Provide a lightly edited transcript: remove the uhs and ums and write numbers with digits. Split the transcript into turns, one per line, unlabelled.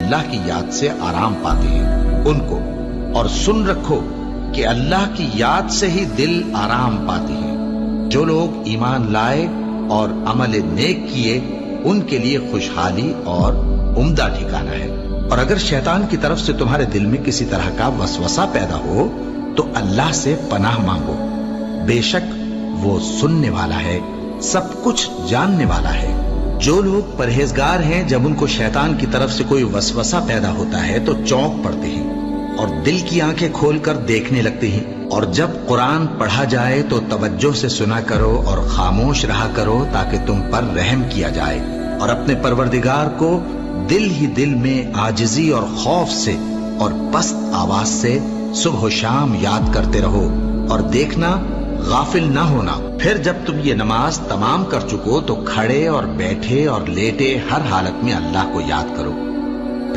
اللہ کی یاد سے آرام پاتے ہیں ان کو، اور سن رکھو کہ اللہ کی یاد سے ہی دل آرام پاتے ہیں۔ جو لوگ ایمان لائے اور عمل نیک کیے ان کے لیے خوشحالی اور عمدہ ٹھکانہ ہے۔ اور اگر شیطان کی طرف سے تمہارے دل میں کسی طرح کا وسوسہ پیدا ہو تو اللہ سے پناہ مانگو، بے شک وہ سننے والا ہے، سب کچھ جاننے والا ہے۔ جو لوگ پرہیزگار ہیں جب ان کو شیطان کی طرف سے کوئی وسوسہ پیدا ہوتا ہے تو چونک پڑتے ہیں اور دل کی آنکھیں کھول کر دیکھنے لگتے ہیں، اور جب قرآن پڑھا جائے تو توجہ سے سنا کرو اور خاموش رہا کرو تاکہ تم پر رحم کیا جائے، اور اپنے پروردگار کو دل ہی دل میں عاجزی اور خوف سے اور پست آواز سے صبح و شام یاد کرتے رہو، اور دیکھنا غافل نہ ہونا۔ پھر جب تم یہ نماز تمام کر چکو تو کھڑے اور بیٹھے اور لیٹے ہر حالت میں اللہ کو یاد کرو۔